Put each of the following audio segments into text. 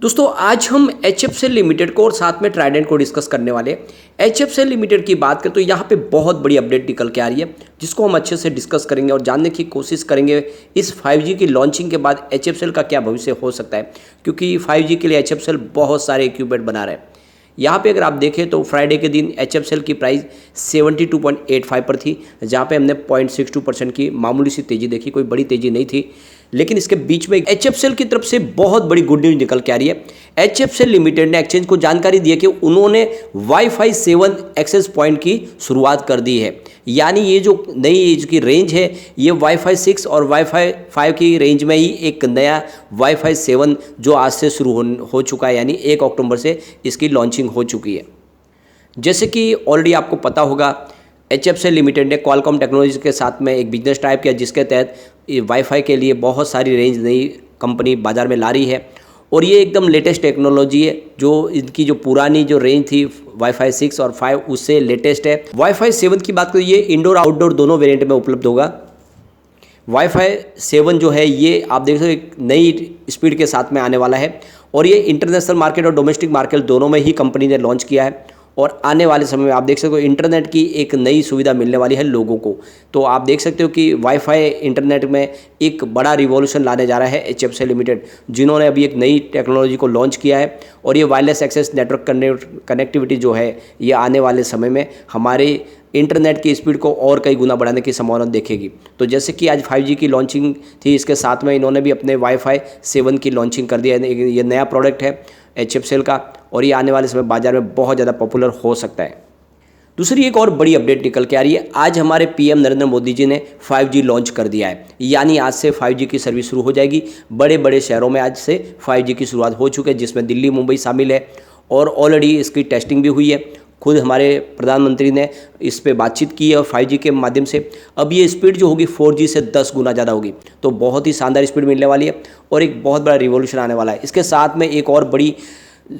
दोस्तों आज हम HFCL लिमिटेड को और साथ में ट्राइडेंट को डिस्कस करने वाले हैं। HFCL लिमिटेड की बात करें तो यहाँ पे बहुत बड़ी अपडेट निकल के आ रही है जिसको हम अच्छे से डिस्कस करेंगे और जानने की कोशिश करेंगे इस 5G की लॉन्चिंग के बाद HFCL का क्या भविष्य हो सकता है, क्योंकि 5G के लिए HFCL बहुत सारे इक्विपमेंट बना रहे हैं। यहाँ पे अगर आप देखें तो फ्राइडे के दिन HFCL की प्राइस 72.85 पर थी, जहाँ पे हमने 0.62% की मामूली सी तेज़ी देखी, कोई बड़ी तेज़ी नहीं थी। लेकिन इसके बीच में HFCL की तरफ से बहुत बड़ी गुड न्यूज़ निकल के आ रही है। HFCL लिमिटेड ने एक्सचेंज को जानकारी दी है कि उन्होंने Wi-Fi 7 एक्सेस पॉइंट की शुरुआत कर दी है। यानी ये जो नई की रेंज है ये Wi-Fi 6 और Wi-Fi 5 की रेंज में ही एक नया Wi-Fi 7 जो आज से शुरू हो चुका है, यानी 1 अक्टूबर से इसकी लॉन्चिंग हो चुकी है। जैसे कि ऑलरेडी आपको पता होगा HFCL लिमिटेड ने क्वालकॉम टेक्नोलॉजीज के साथ में एक बिजनेस टाइप किया जिसके तहत वाईफाई के लिए बहुत सारी रेंज नई कंपनी बाज़ार में ला रही है और ये एकदम लेटेस्ट टेक्नोलॉजी है। जो इनकी जो पुरानी जो रेंज थी Wi-Fi 6 और 5 उससे लेटेस्ट है। Wi-Fi 7 की बात करें, ये इंडोर आउटडोर दोनों वेरिएंट में उपलब्ध होगा। Wi-Fi 7 जो है ये आप देख सकते हो एक नई स्पीड के साथ में आने वाला है और ये इंटरनेशनल मार्केट और डोमेस्टिक मार्केट दोनों में ही कंपनी ने लॉन्च किया है और आने वाले समय में आप देख सकते हो इंटरनेट की एक नई सुविधा मिलने वाली है लोगों को। तो आप देख सकते हो कि वाईफाई इंटरनेट में एक बड़ा रिवॉल्यूशन लाने जा रहा है HFCL लिमिटेड, जिन्होंने अभी एक नई टेक्नोलॉजी को लॉन्च किया है और ये वायरलेस एक्सेस नेटवर्क कनेक्टिविटी जो है ये आने वाले समय में हमारे इंटरनेट की स्पीड को और कई गुना बढ़ाने की संभावना देखेगी। तो जैसे कि आज 5G की लॉन्चिंग थी, इसके साथ में इन्होंने भी अपने Wi-Fi 7 की लॉन्चिंग कर दिया है। ये नया प्रोडक्ट है HFCL का और ये आने वाले समय बाजार में बहुत ज़्यादा पॉपुलर हो सकता है। दूसरी एक और बड़ी अपडेट निकल के आ रही है। आज हमारे PM नरेंद्र मोदी जी ने 5G लॉन्च कर दिया है, यानी आज से 5G की सर्विस शुरू हो जाएगी। बड़े बड़े शहरों में आज से 5G की शुरुआत हो चुकी है, जिसमें दिल्ली मुंबई शामिल है और ऑलरेडी इसकी टेस्टिंग भी हुई है। खुद हमारे प्रधानमंत्री ने इस पे बातचीत की है और 5G के माध्यम से अब ये स्पीड जो होगी 4G से 10 गुना ज़्यादा होगी। तो बहुत ही शानदार स्पीड मिलने वाली है और एक बहुत बड़ा रिवॉल्यूशन आने वाला है। इसके साथ में एक और बड़ी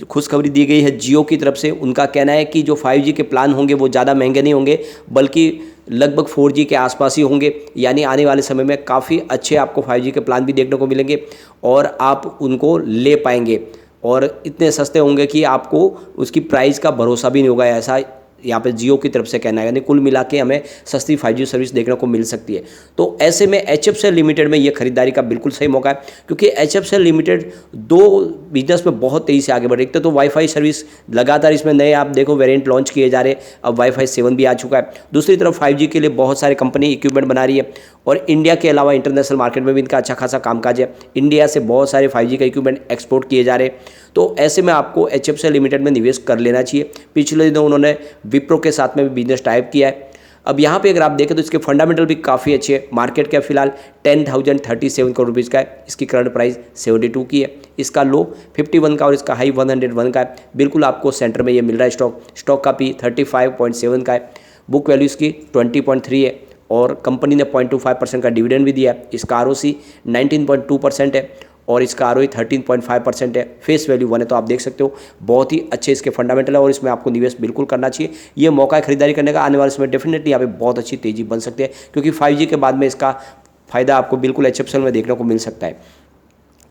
खुशखबरी दी गई है जियो की तरफ से। उनका कहना है कि जो 5G के प्लान होंगे वो ज़्यादा महंगे नहीं होंगे, बल्कि लगभग 4G के आसपास ही होंगे। यानी आने वाले समय में काफ़ी अच्छे आपको 5G के प्लान भी देखने को मिलेंगे और आप उनको ले पाएंगे और इतने सस्ते होंगे कि आपको उसकी प्राइस का भरोसा भी नहीं होगा। ऐसा यहाँ पे जियो की तरफ से कहना है, यानी कुल मिला के हमें सस्ती 5G सर्विस देखने को मिल सकती है। तो ऐसे में HFCL लिमिटेड में ये खरीदारी का बिल्कुल सही मौका है, क्योंकि HFCL लिमिटेड दो बिजनेस में बहुत तेज़ी से आगे बढ़ रही है। एक तो वाईफाई सर्विस लगातार इसमें नए आप देखो वेरिएंट लॉन्च किए जा रहे हैं, अब Wi-Fi 7 भी आ चुका है। दूसरी तरफ 5G के लिए बहुत सारी कंपनी इक्विपमेंट बना रही है और इंडिया के अलावा इंटरनेशनल मार्केट में भी इनका अच्छा खासा कामकाज है। इंडिया से बहुत सारे 5G का इक्विपमेंट एक्सपोर्ट किए जा रहे हैं। तो ऐसे में आपको HFCL लिमिटेड में निवेश कर लेना चाहिए। पिछले दिनों उन्होंने विप्रो के साथ में भी बिजनेस टाइप किया है। अब यहाँ पे अगर आप देखें तो इसके फंडामेंटल भी काफ़ी अच्छे हैं। मार्केट कैप फिलहाल 10,037 करोड़ रुपीज़ का है, इसकी करंट प्राइस 72 की है, इसका लो 51 का और इसका हाई 101 का है। बिल्कुल आपको सेंटर में ये मिल रहा है। स्टॉक का पी 35.7 का है, बुक वैल्यू इसकी 20.3 है और कंपनी ने 0.25% का डिविडेंड भी दिया है। इसका ROC 19.2% है और इसका ROE 13.5% है। फेस वैल्यू 1 है। तो आप देख सकते हो बहुत ही अच्छे इसके फंडामेंटल है और इसमें आपको निवेश बिल्कुल करना चाहिए। ये मौका है खरीदारी करने का। आने वाले समय डेफिनेटली यहाँ पे बहुत अच्छी तेज़ी बन सकती है, क्योंकि 5G के बाद में इसका फ़ायदा आपको बिल्कुल HFCL में देखने को मिल सकता है।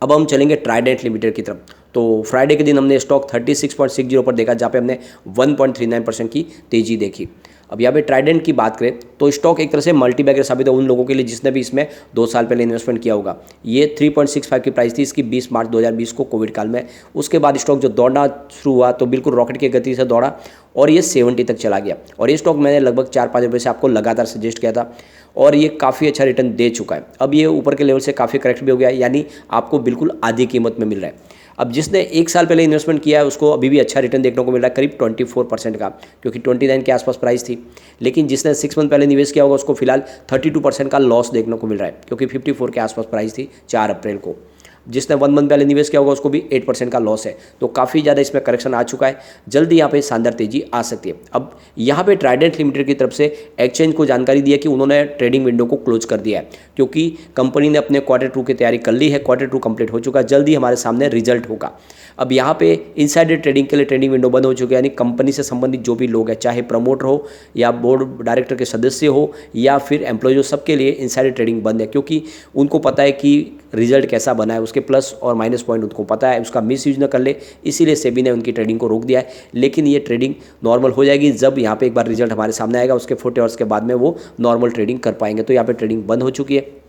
अब हम चलेंगे ट्राइडेंट लिमिटेड की तरफ। तो फ्राइडे के दिन हमने स्टॉक 36.60 पर देखा, जहाँ पे हमने 1.39% की तेज़ी देखी। अब यहाँ पे ट्राइडेंट की बात करें तो स्टॉक एक तरह से मल्टीबैगर साबित है उन लोगों के लिए जिसने भी इसमें 2 साल पहले इन्वेस्टमेंट किया होगा। ये 3.65 की प्राइस थी इसकी 20 मार्च 2020 को, कोविड काल में। उसके बाद स्टॉक जो दौड़ना शुरू हुआ तो बिल्कुल रॉकेट की गति से दौड़ा और ये 70 तक चला गया और ये स्टॉक मैंने लगभग 4-5 रुपये से आपको लगातार सजेस्ट किया था और ये काफ़ी अच्छा रिटर्न दे चुका है। अब ये ऊपर के लेवल से काफ़ी करेक्ट भी हो गया है, यानी आपको बिल्कुल आधी कीमत में मिल रहा है। अब जिसने 1 साल पहले इन्वेस्टमेंट किया है उसको अभी भी अच्छा रिटर्न देखने को मिल रहा है, करीब 24% का, क्योंकि 29 के आसपास प्राइस थी। लेकिन जिसने 6 मंथ पहले निवेश किया होगा उसको फिलहाल 32% का लॉस देखने को मिल रहा है, क्योंकि 54 के आसपास प्राइस थी 4 अप्रैल को। जिसने 1 मंथ पहले निवेश किया होगा उसको भी 8% का लॉस है। तो काफ़ी ज़्यादा इसमें करेक्शन आ चुका है, जल्दी यहाँ पे शानदार तेजी आ सकती है। अब यहाँ पे ट्राइडेंट लिमिटेड की तरफ से एक्सचेंज को जानकारी दी है कि उन्होंने ट्रेडिंग विंडो को क्लोज कर दिया है, क्योंकि कंपनी ने अपने Q2 की तैयारी कर ली है। Q2 कंप्लीट हो चुका है, जल्दी हमारे सामने रिजल्ट होगा। अब यहाँ पे इनसाइडर ट्रेडिंग के लिए ट्रेडिंग विंडो बंद हो चुकी है, यानी कंपनी से संबंधित जो भी लोग हैं, चाहे प्रमोटर हो या बोर्ड डायरेक्टर के सदस्य हो या फिर एम्प्लॉय हो, सबके लिए इनसाइडर ट्रेडिंग बंद है, क्योंकि उनको पता है कि रिजल्ट कैसा बना है, उसके प्लस और माइनस पॉइंट उनको पता है, उसका मिस यूज न कर ले, इसीलिए सेबी ने उनकी ट्रेडिंग को रोक दिया है। लेकिन ये ट्रेडिंग नॉर्मल हो जाएगी जब यहाँ पे एक बार रिजल्ट हमारे सामने आएगा, उसके 48 आवर्स के बाद में वो नॉर्मल ट्रेडिंग कर पाएंगे। तो यहाँ पे ट्रेडिंग बंद हो चुकी है।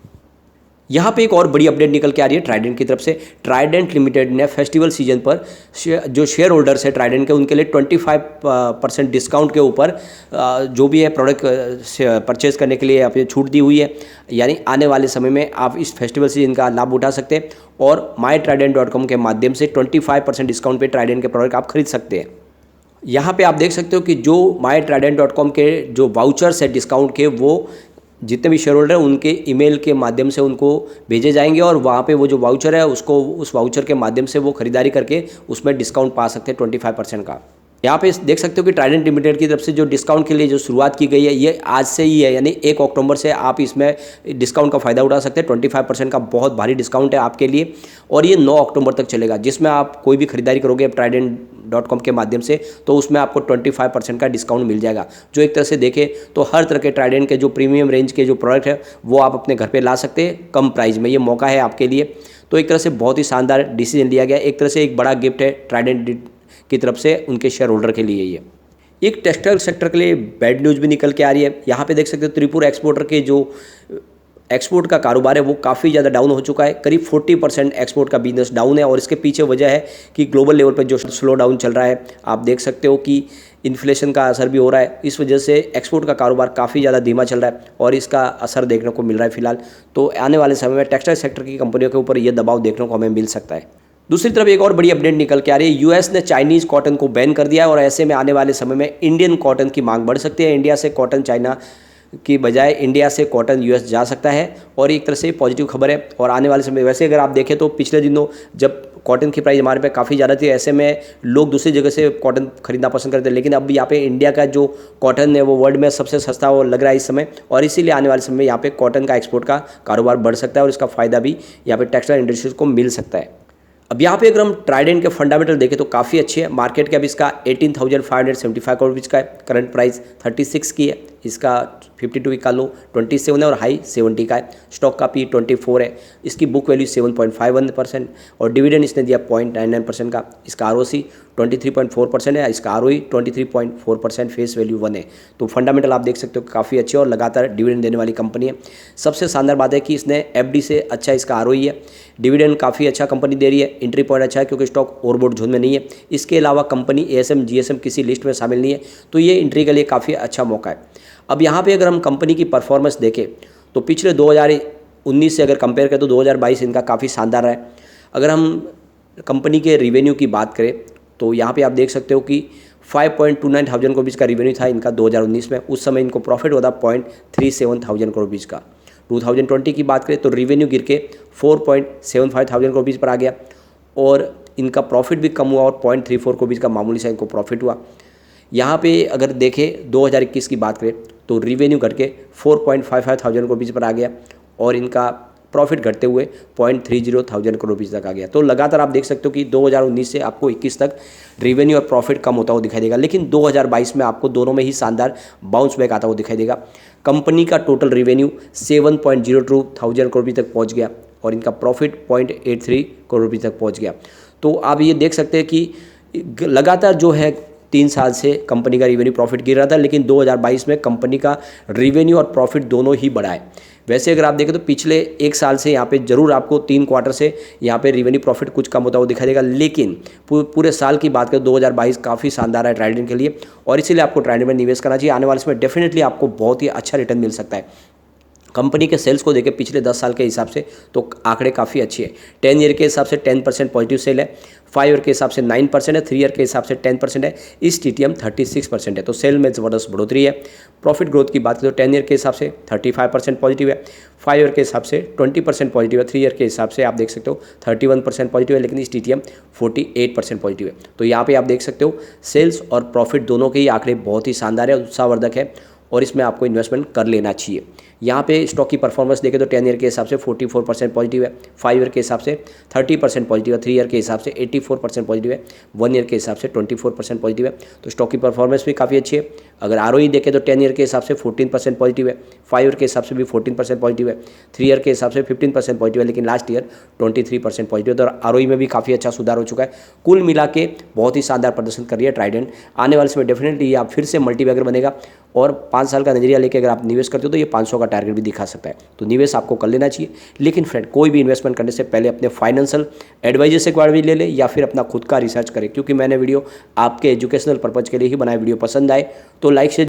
यहाँ पे एक और बड़ी अपडेट निकल के आ रही है ट्राइडेंट की तरफ से। ट्राइडेंट लिमिटेड ने फेस्टिवल सीजन पर जो शेयर होल्डर्स है ट्राइडेंट के, उनके लिए 25% डिस्काउंट के ऊपर जो भी है प्रोडक्ट परचेज करने के लिए आपने छूट दी हुई है। यानी आने वाले समय में आप इस फेस्टिवल सीजन का लाभ उठा सकते हैं और mytrident.com के माध्यम से 25% डिस्काउंट पे ट्राइडेंट के प्रोडक्ट आप खरीद सकते हैं। यहाँ पे आप देख सकते हो कि जो mytrident.com के जो वाउचर्स है डिस्काउंट के, वो जितने भी शेयर होल्डर हैं उनके ईमेल के माध्यम से उनको भेजे जाएंगे और वहाँ पे वो जो वाउचर है उसको उस वाउचर के माध्यम से वो खरीदारी करके उसमें डिस्काउंट पा सकते हैं 25% का। यहाँ पे देख सकते हो कि ट्राइडेंट लिमिटेड की तरफ से जो डिस्काउंट के लिए जो शुरुआत की गई है ये आज से ही है, यानी 1 अक्टूबर से आप इसमें डिस्काउंट का फ़ायदा उठा सकते हैं। 25% का बहुत भारी डिस्काउंट है आपके लिए और ये 9 अक्टूबर तक चलेगा, जिसमें आप कोई भी खरीदारी करोगे ट्राइडेंट.com के माध्यम से तो उसमें आपको 25% का डिस्काउंट मिल जाएगा। जो एक तरह से देखें तो हर तरह के ट्राइडेंट के जो प्रीमियम रेंज के जो प्रोडक्ट है वो आप अपने घर पर ला सकते हैं कम प्राइस में। ये मौका है आपके लिए। तो एक तरह से बहुत ही शानदार डिसीजन लिया गया। एक तरह से एक बड़ा गिफ्ट है ट्राइडेंट की तरफ से उनके शेयर होल्डर के लिए। ये एक टेक्सटाइल सेक्टर के लिए बैड न्यूज़ भी निकल के आ रही है। यहाँ पे देख सकते हो त्रिपुरा एक्सपोर्टर के जो एक्सपोर्ट का कारोबार है वो काफ़ी ज़्यादा डाउन हो चुका है। करीब 40% एक्सपोर्ट का बिजनेस डाउन है और इसके पीछे वजह है कि ग्लोबल लेवल पर जो स्लो डाउन चल रहा है, आप देख सकते हो कि इन्फ्लेशन का असर भी हो रहा है। इस वजह से एक्सपोर्ट का कारोबार काफ़ी ज़्यादा धीमा चल रहा है और इसका असर देखने को मिल रहा है फिलहाल। तो आने वाले समय में टेक्सटाइल सेक्टर की कंपनियों के ऊपर यह दबाव देखने को हमें मिल सकता है। दूसरी तरफ एक और बड़ी अपडेट निकल के आ रही है। यूएस ने चाइनीज़ कॉटन को बैन कर दिया है और ऐसे में आने वाले समय में इंडियन कॉटन की मांग बढ़ सकती है। इंडिया से कॉटन चाइना की बजाय इंडिया से कॉटन यूएस जा सकता है और एक तरह से पॉजिटिव खबर है। और आने वाले समय वैसे अगर आप देखें तो पिछले दिनों जब कॉटन की प्राइस हमारे पे काफ़ी ज़्यादा थी, ऐसे में लोग दूसरी जगह से कॉटन खरीदना पसंद करते हैं, लेकिन अब यहाँ पे इंडिया का जो कॉटन है वो वर्ल्ड में सबसे सस्ता वो लग रहा है इस समय और इसीलिए आने वाले समय में यहाँ पे कॉटन का एक्सपोर्ट का कारोबार बढ़ सकता है और इसका फ़ायदा भी यहाँ पे टेक्सटाइल इंडस्ट्रीज को मिल सकता है। अब यहाँ पे अगर हम ट्राइडेंट के फंडामेंटल देखें तो काफ़ी अच्छे है। मार्केट कैप इसका 18,575 करोड़ रुपीज़ का है। करंट प्राइस 36 की है। इसका 52 का लो 27 है और हाई 70 का है। स्टॉक का पी 24 है। इसकी बुक वैल्यू 7.51% और डिविडेंड इसने दिया 0.99% का। इसका आरओसी 23.4% है। इसका आरओई 23.4%, फेस वैल्यू 1 है। तो फंडामेंटल आप देख सकते हो काफ़ी अच्छे और लगातार डिविडेंड देने वाली कंपनी है। सबसे शानदार बात है कि इसने एफडी से अच्छा इसका आरओई है। डिविडेंड काफ़ी अच्छा कंपनी दे रही है। एंट्री पॉइंट अच्छा है क्योंकि स्टॉक ओवरबॉट जोन में नहीं है। इसके अलावा कंपनी एएसएम जीएसएम किसी लिस्ट में शामिल नहीं है, तो ये एंट्री के लिए काफ़ी अच्छा मौका है। अब यहाँ पे अगर हम कंपनी की परफॉर्मेंस देखें तो पिछले 2019 से अगर कंपेयर करें तो 2022 इनका काफ़ी शानदार है। अगर हम कंपनी के रिवेन्यू की बात करें तो यहाँ पे आप देख सकते हो कि 5.29 थाउजेंड करोड़ रुपीज़ का रिवेन्यू था इनका 2019 में। उस समय इनको प्रॉफिट हुआ था 0.37 थाउजेंड करोड़ रुपीज़ का। 2020 की बात करें तो रिवेन्यू गिर के 4.75 थाउजेंड करोड़ रुपीज़ पर आ गया और इनका प्रॉफिट भी कम हुआ और 0.34 करोड़ रुपीज़ का मामूली सा इनको प्रॉफिट हुआ। यहाँ पे अगर देखें 2021 की बात करें तो रिवेन्यू घट के 4.55 थाउजेंड करोड़ रुपीज़ पर आ गया और इनका प्रॉफिट घटते हुए 0.30 थाउजेंड करोड़ रुपीज़ तक आ गया। तो लगातार आप देख सकते हो कि 2019 से आपको 21 तक रिवेन्यू और प्रॉफिट कम होता हुआ दिखाई देगा, लेकिन 2022 में आपको दोनों में ही शानदार बाउंस बैक आता हुआ दिखाई देगा। कंपनी का टोटल रिवेन्यू 7.02 थाउजेंड करोड़ रुपये तक पहुँच गया और इनका प्रॉफिट 0.83 करोड़ रुपये तक पहुँच गया। तो आप ये देख सकते हैं कि लगातार जो है 3 साल से कंपनी का रिवेन्यू प्रॉफिट गिर रहा था, लेकिन 2022 में कंपनी का रिवेन्यू और प्रॉफिट दोनों ही बढ़ा है। वैसे अगर आप देखें तो पिछले 1 साल से यहाँ पे जरूर आपको 3 क्वार्टर से यहाँ पे रिवेन्यू प्रॉफिट कुछ कम होता हुआ दिखाई देगा, लेकिन पूरे साल की बात करें 2022 काफ़ी शानदार है ट्राइडेंट के लिए और इसीलिए आपको ट्राइडेंट में निवेश करना चाहिए। आने वाले समय डेफिनेटली आपको बहुत ही अच्छा रिटर्न मिल सकता है। कंपनी के सेल्स को देखें पिछले 10 साल के हिसाब से तो आंकड़े काफ़ी अच्छे हैं। 10 ईयर के हिसाब से 10% पॉजिटिव सेल है, 5 ईयर के हिसाब से 9% है, 3 ईयर के हिसाब से 10% है, इस TTM 36% है। तो सेल में ज़बरदस्त बढ़ोतरी है। प्रॉफिट ग्रोथ की बात करें तो 10 ईयर के हिसाब से 35% पॉजिटिव है, 5 ईयर के हिसाब से 20% पॉजिटिव है, 3 ईयर के हिसाब से आप देख सकते हो 31% पॉजिटिव है, लेकिन इस TTM 48% पॉजिटिव है। तो यहाँ पे आप देख सकते हो सेल्स और प्रॉफिट दोनों के ही आंकड़े बहुत ही शानदार है, उत्साहवर्धक है और इसमें आपको इन्वेस्टमेंट कर लेना चाहिए। यहाँ पे स्टॉक की परफॉर्मेंस देखें तो 10 ईयर के हिसाब से 44% पॉजिटिव है, 5 ईयर के हिसाब से 30% पॉजिटिव है, 3 ईयर के हिसाब से 84% पॉजिटिव है, 1 ईयर के हिसाब से 24% पॉजिटिव है। तो स्टॉक की परफॉर्मेंस भी काफ़ी अच्छी है। अगर ROE देखें तो 10 ईयर के हिसाब से 14% पॉजिटिव है, 5 ईयर के हिसाब से भी 14% पॉजिटिव है, 3 ईयर के हिसाब से 15% पॉजिटिव है, लेकिन लास्ट ईयर 23% पॉजिटिव है। और ROE में भी काफ़ी अच्छा सुधार हो चुका है। कुल मिला के बहुत ही शानदार प्रदर्शन कर रही है ट्राइडेंट। आने वाले समय डेफिनेटली ये आप फिर से मल्टीबैगर बनेगा और 5 साल का नजरिया लेकर अगर आप निवेश करते हो तो ये 500 का टारगेट भी दिखा सकता है। तो निवेश आपको कर लेना चाहिए। लेकिन फ्रेंड, कोई भी इन्वेस्टमेंट करने से पहले अपने फाइनेंशियल एडवाइजर से भी ले ले या फिर अपना खुद का रिसर्च करें, क्योंकि मैंने वीडियो आपके एजुकेशनल पर्पज़ के लिए ही बनाया। वीडियो पसंद आए तो लाइक से